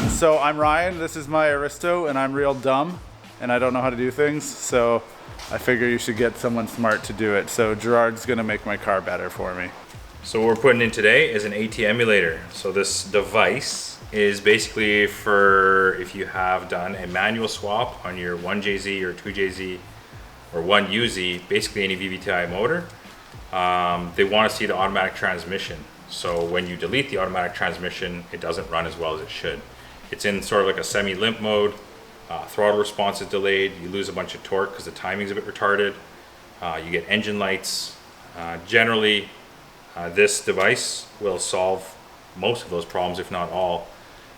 So I'm Ryan, this is my Aristo, and I'm real dumb, and I don't know how to do things, so I figure you should get someone smart to do it. So Gerard's gonna make my car better for me. So what we're putting in today is an AT Emulator. So this device is basically for if you have done a manual swap on your 1JZ or 2JZ or 1UZ, basically any VVTi motor. They want to see the automatic transmission. So when you delete the automatic transmission, it doesn't run as well as it should. It's in sort of like a semi-limp mode. Throttle response is delayed. You lose a bunch of torque because the timing's a bit retarded. You get engine lights. Generally, this device will solve most of those problems, if not all,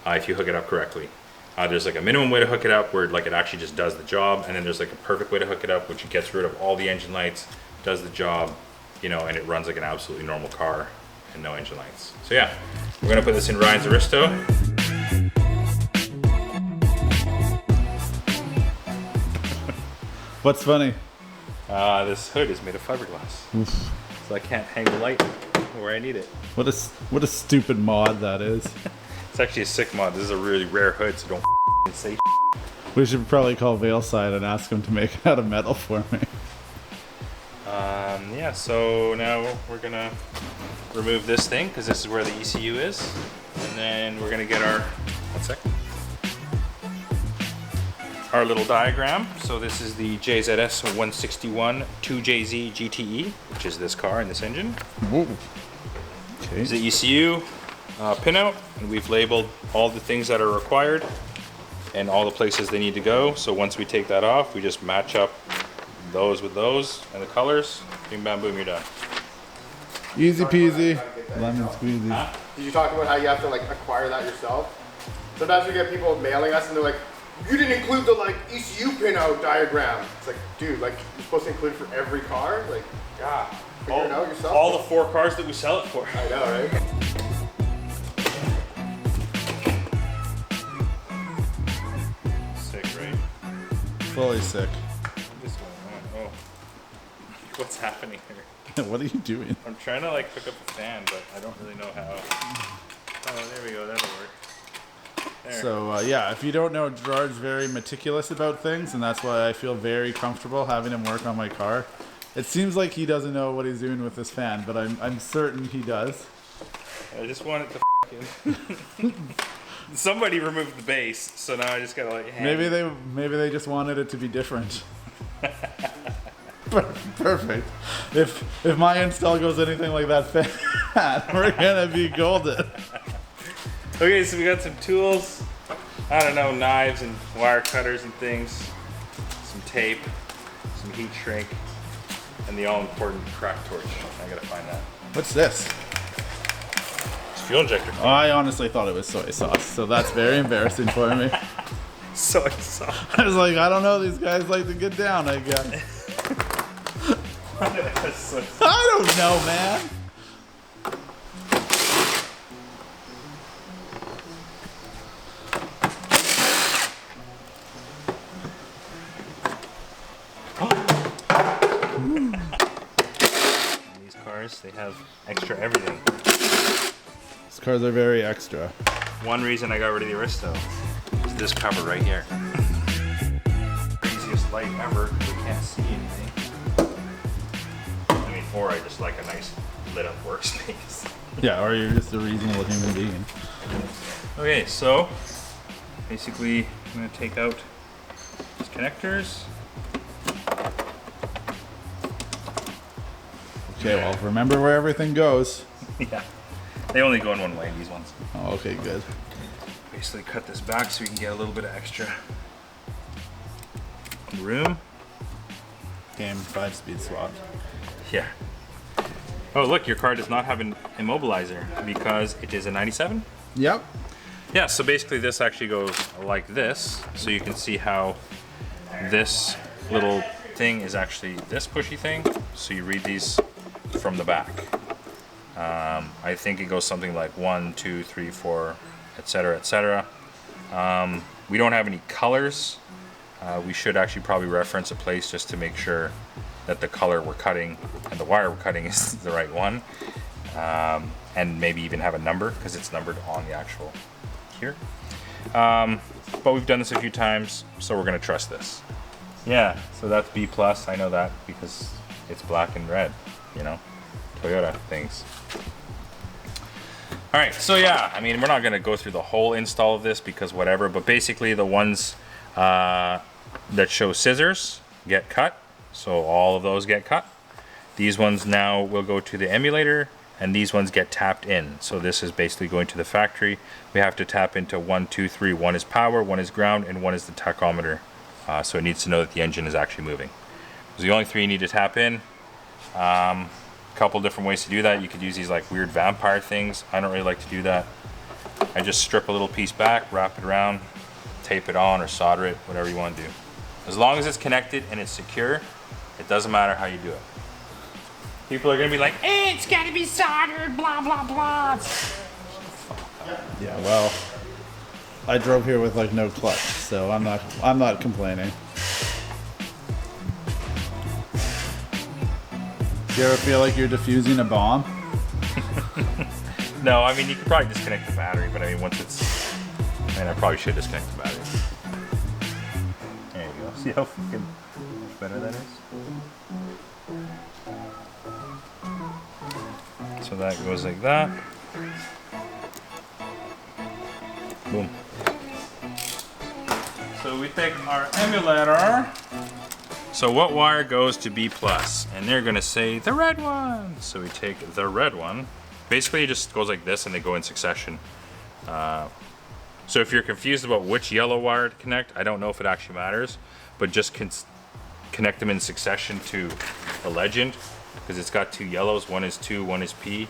if you hook it up correctly. There's like a minimum way to hook it up where like it actually just does the job, and then there's like a perfect way to hook it up which gets rid of all the engine lights, does the job, you know, and it runs like an absolutely normal car and no engine lights. So yeah, we're gonna put this in Ryan's Aristo. What's funny? This hood is made of fiberglass, so I can't hang the light where I need it. What a stupid mod that is. It's actually a sick mod. This is a really rare hood, so don't say. We should probably call Veilside and ask him to make it out of metal for me. Yeah, so now we're gonna remove this thing because this is where the ECU is, and then we're gonna get our our little diagram. So this is the JZS 161 2JZ GTE, which is this car and this engine. Whoa. Okay. This is the ECU pinout, and we've labeled all the things that are required and all the places they need to go. So once we take that off, we just match up those with those and the colors. Bing, bam, boom, you're done. Easy peasy, lemon squeezy. Huh? Did you talk about how you have to like acquire that yourself? Sometimes we get people mailing us and they're like, you didn't include the like ECU pinout diagram. It's like, dude, like you're supposed to include it for every car? Like, yeah, figure it out yourself. All the 4 cars that we sell it for. I know, right? Sick, right? Fully sick. What's going on? Oh. What's happening here? What are you doing? I'm trying to like hook up a fan, but I don't really know how. Oh, there we go, that'll work. There. So yeah, if you don't know, Gerard's very meticulous about things, and that's why I feel very comfortable having him work on my car. It seems like he doesn't know what he's doing with this fan, but I'm certain he does. I just want it to fucking... Somebody removed the base, so now I just gotta like hang. Maybe they just wanted it to be different. Perfect. If my install goes anything like that fan, we're gonna be golden. Okay, so we got some tools. I don't know, knives and wire cutters and things. Some tape, some heat shrink, and the all-important crack torch. I gotta find that. What's this? It's fuel injector. Oh, I honestly thought it was soy sauce, so that's very embarrassing for me. Soy sauce. I was like, I don't know, these guys like to get down, I guess. I don't know, man. These cars, they have extra everything. These cars are very extra. One reason I got rid of the Aristo is this cover right here. Craziest light ever, we can't see anything. I mean, or I just like a nice lit up workspace. Yeah, or you're just a reasonable human being. Okay, so basically I'm going to take out these connectors. Okay, well, remember where everything goes. Yeah, they only go in one way, these ones. Oh, okay, good. Basically cut this back so we can get a little bit of extra room. Game 5-speed swap. Yeah. Oh, look, your car does not have an immobilizer because it is a 97? Yep. Yeah, so basically this actually goes like this. So you can see how this little thing is actually this pushy thing. So you read these from the back. I think it goes something like 1, 2, 3, 4, etc., etc. We don't have any colors. We should actually probably reference a place just to make sure that the color we're cutting and the wire we're cutting is the right one. And maybe even have a number because it's numbered on the actual here. But we've done this a few times, so we're gonna trust this. Yeah, so that's B+, I know that because it's black and red, you know, Toyota things. All right, so yeah, I mean, we're not gonna go through the whole install of this because whatever, but basically the ones that show scissors get cut, so all of those get cut. These ones now will go to the emulator, and these ones get tapped in. So this is basically going to the factory. We have to tap into 1, 2, 3. One is power, one is ground, and one is the tachometer. So it needs to know that the engine is actually moving. Those are the only 3 you need to tap in. Couple different ways to do that. You could use these like weird vampire things. I don't really like to do that. I just strip a little piece back, wrap it around, tape it on or solder it, whatever you want to do. As long as it's connected and it's secure, it doesn't matter how you do it. People are gonna be like, hey, it's gotta be soldered, blah, blah, blah. Yeah, well, I drove here with like no clutch, so I'm not complaining. Do you ever feel like you're defusing a bomb? No, I mean, you could probably disconnect the battery, but I mean, once it's, I probably should disconnect the battery. There you go. See how fucking much better that is? So that goes like that. Boom. So we take our emulator. So what wire goes to B+? And they're gonna say the red one. So we take the red one. Basically it just goes like this and they go in succession. So if you're confused about which yellow wire to connect, I don't know if it actually matters, but just connect them in succession to the legend. Because it's got 2 yellows, one is 2, one is P.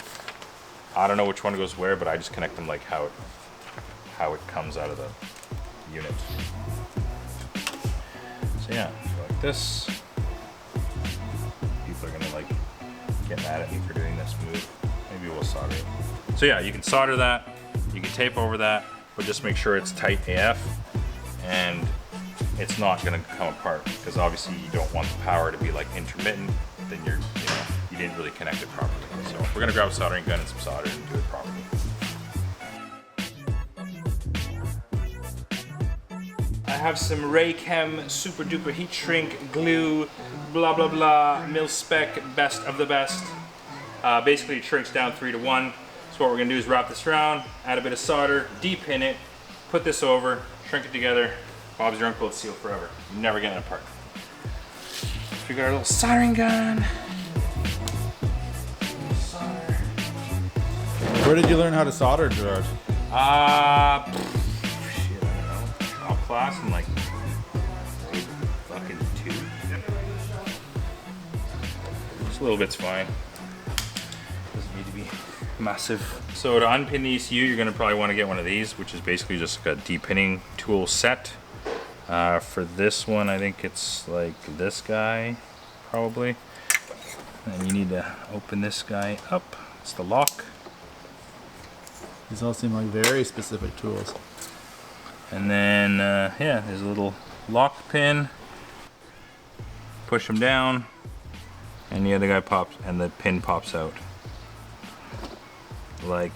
I don't know which one goes where, but I just connect them like how it comes out of the unit. So yeah, go like this. People are gonna like get mad at me for doing this move. Maybe we'll solder it. So yeah, you can solder that, you can tape over that, but just make sure it's tight AF and it's not gonna come apart because obviously you don't want the power to be like intermittent. Then you didn't really connect it properly. So we're gonna grab a soldering gun and some solder and do it properly. I have some Raychem super duper heat shrink glue, blah blah blah, mil spec, best of the best. Basically it shrinks down 3 to 1. So what we're gonna do is wrap this around, add a bit of solder, depin it, put this over, shrink it together. Bob's your uncle, it's sealed forever. You're never getting it apart. We got our little soldering gun. Solder. Where did you learn how to solder, Gerard? Shit, I don't know. Drop class in like grade fucking 2. Just a little bit's fine. Doesn't need to be massive. So to unpin the ECU, you're gonna probably want to get one of these, which is basically just a depinning tool set. For this one, I think it's like this guy, probably. And you need to open this guy up. It's the lock. These all seem like very specific tools. And then, yeah, there's a little lock pin. Push them down, and the other guy pops, and the pin pops out. Like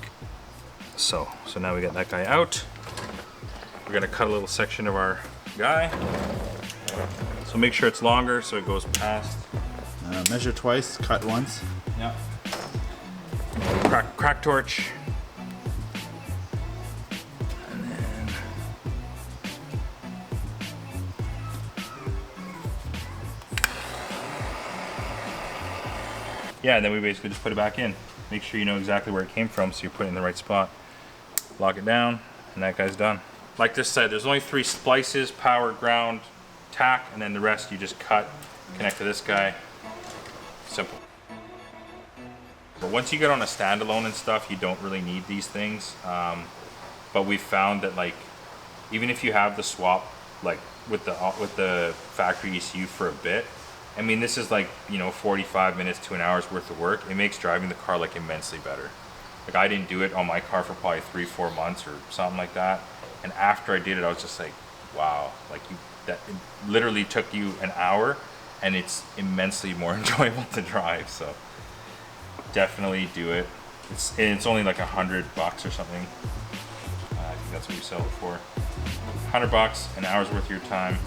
so. So now we got that guy out. We're gonna cut a little section of our guy. So make sure it's longer so it goes past. Measure twice, cut once. Yeah. Crack torch. And then yeah, and then we basically just put it back in. Make sure you know exactly where it came from so you're putting it in the right spot. Lock it down, and that guy's done. Like this said, there's only 3 splices, power, ground, tack, and then the rest you just cut, connect to this guy. Simple. But once you get on a standalone and stuff, you don't really need these things. But we've found that like, even if you have the swap, like with the factory ECU for a bit, I mean, this is like, 45 minutes to an hour's worth of work. It makes driving the car like immensely better. Like I didn't do it on my car for probably 3-4 months or something like that. And after I did it, I was just like, wow, like that it literally took you an hour and it's immensely more enjoyable to drive. So definitely do it. It's only like $100 or something. I think That's what we sell it for. $100, an hour's worth of your time.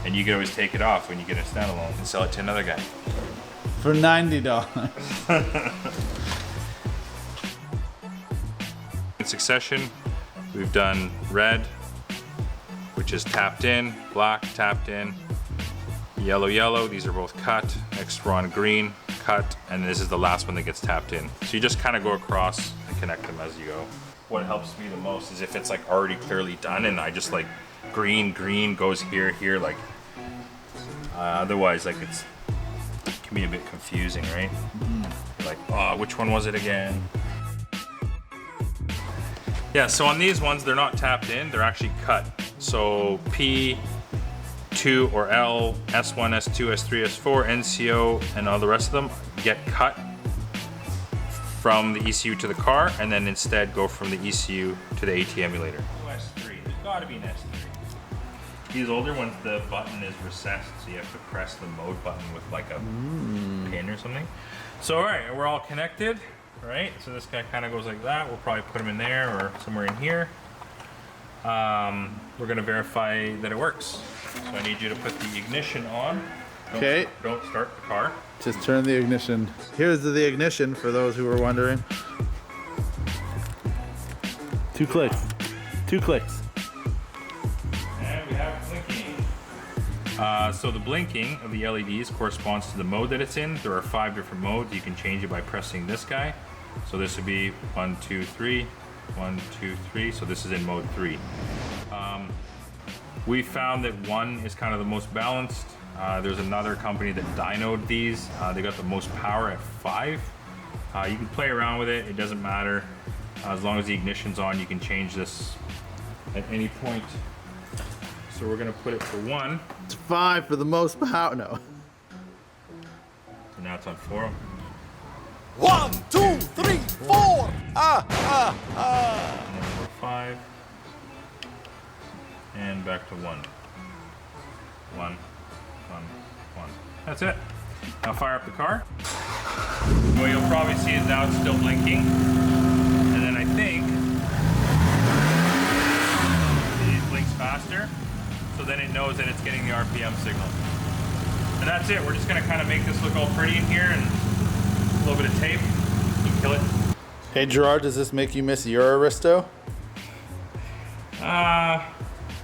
And you can always take it off when you get a standalone and sell it to another guy. For $90. In succession, we've done red, which is tapped in, black, tapped in, yellow, yellow. These are both cut. Next we're on green, cut, and this is the last one that gets tapped in. So you just kind of go across and connect them as you go. What helps me the most is if it's like already clearly done and I just like green, green goes here, here, like otherwise like it can be a bit confusing, right? You're like, oh, which one was it again? Yeah, so on these ones, they're not tapped in, they're actually cut. So P, 2 or L, S1, S2, S3, S4, NCO, and all the rest of them get cut from the ECU to the car, and then instead go from the ECU to the AT emulator. S3, there's gotta be an S3. These older ones, the button is recessed, so you have to press the mode button with like a pin or something. So all right, we're all connected, right? So this guy kind of goes like that. We'll probably put him in there or somewhere in here. We're gonna verify that it works. So I need you to put the ignition on. Okay. Don't start the car. Just turn the ignition. Here's the ignition for those who were wondering. 2 clicks. 2 clicks. And we have blinking. So the blinking of the LEDs corresponds to the mode that it's in. There are 5 different modes. You can change it by pressing this guy. So this would be 1, 2, 3, 1, 2, 3. So this is in mode 3. We found that 1 is kind of the most balanced. There's another company that dynoed these. They got the most power at 5. You can play around with it. It doesn't matter. As long as the ignition's on, you can change this at any point. So we're gonna put it for 1. It's 5 for the most power. No. So now it's on 4. 1, 2, 3, 4. And then for 5. And back to 1. 1, 1, 1. That's it. Now fire up the car. What you'll probably see is now it's still blinking. And then I think it blinks faster. So then it knows that it's getting the RPM signal. And that's it. We're just gonna kind of make this look all pretty in here and a little bit of tape. You can kill it. Hey Gerard, does this make you miss your Aristo?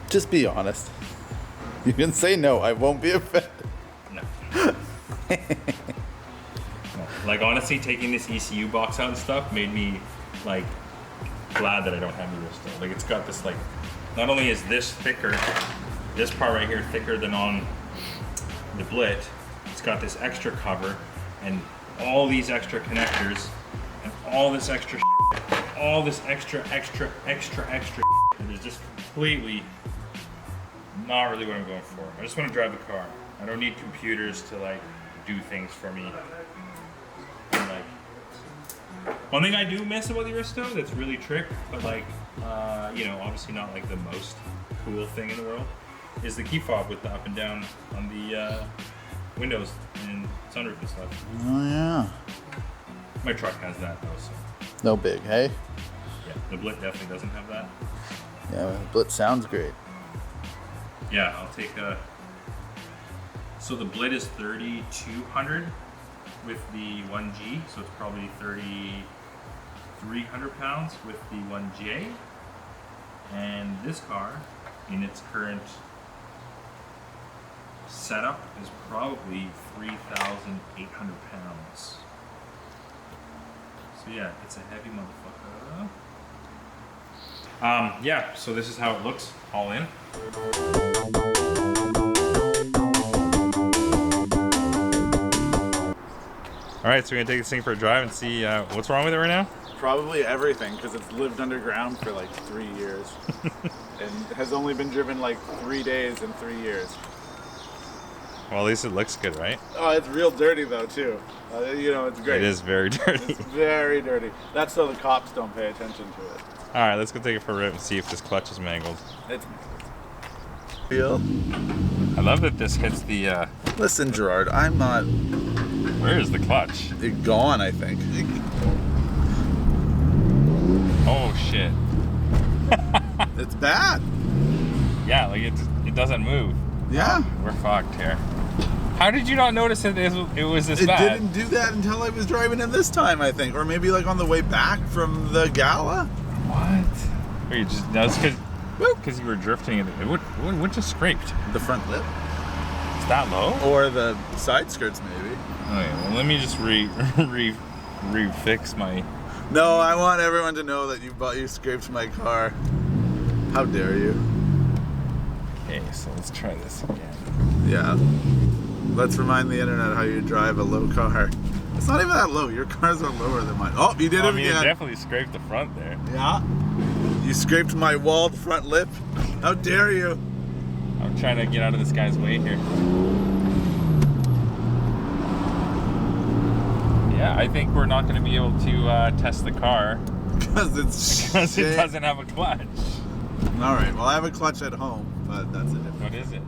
Just be honest. You can say no, I won't be offended. No. Like honestly, taking this ECU box out and stuff made me like glad that I don't have the Aristo. Like it's got this like, not only is this thicker, this part right here thicker than on the Blit, it's got this extra cover and all these extra connectors and all this extra all this extra and it's just completely not really what I'm going for. I just want to drive the car. I don't need computers to like do things for me. And, like, one thing I do miss about the Aristo that's really trick, but like you know, obviously not like the most cool thing in the world, is the key fob with the up and down on the windows and sunroof and stuff. Oh yeah. My truck has that though, so No big, hey? yeah, the Blit definitely doesn't have that. Yeah, Blitz sounds great. Yeah, I'll take a. So the Blit is 3,200 with the 1G, so it's probably 3,300 pounds with the 1J. And this car, in its current setup, is probably 3,800 pounds. So yeah, it's a heavy motherfucker. Yeah, so this is how it looks all in. All right, so we're gonna take this thing for a drive and see what's wrong with it right now. Probably everything, because it's lived underground for like 3 years. And has only been driven like 3 days in 3 years. Well, at least it looks good, right? Oh, it's real dirty though too. You know, it's great. It is very dirty. It's very dirty. That's so the cops don't pay attention to it. All right, let's go take it for a rip and see if this clutch is mangled. It's feel. I love that this hits the. Listen, Gerard, I'm not. Where is the clutch? It's gone, I think. Oh shit. It's bad. Yeah, like it doesn't move. Yeah. We're fucked here. How did you not notice that it was this It bad? didn't do that until I was driving in this time, I think. Or maybe like on the way back from the gala. What? Or you just, that's because you were drifting. What just scraped? The front lip. Is that low? Or the side skirts, maybe. Okay, well, let me just refix my... No, I want everyone to know that you scraped my car. How dare you? Okay, so let's try this again. Yeah. Let's remind the internet how you drive a low car. It's not even that low. Your cars are lower than mine. Oh, you did it You again. definitely scraped the front there. Yeah. You scraped my walled front lip. How dare you? I'm trying to get out of this guy's way here. Yeah, I think we're not going to be able to test the car Because it's because it doesn't have a clutch. All right. Well, I have a clutch at home, but that's it. What is it?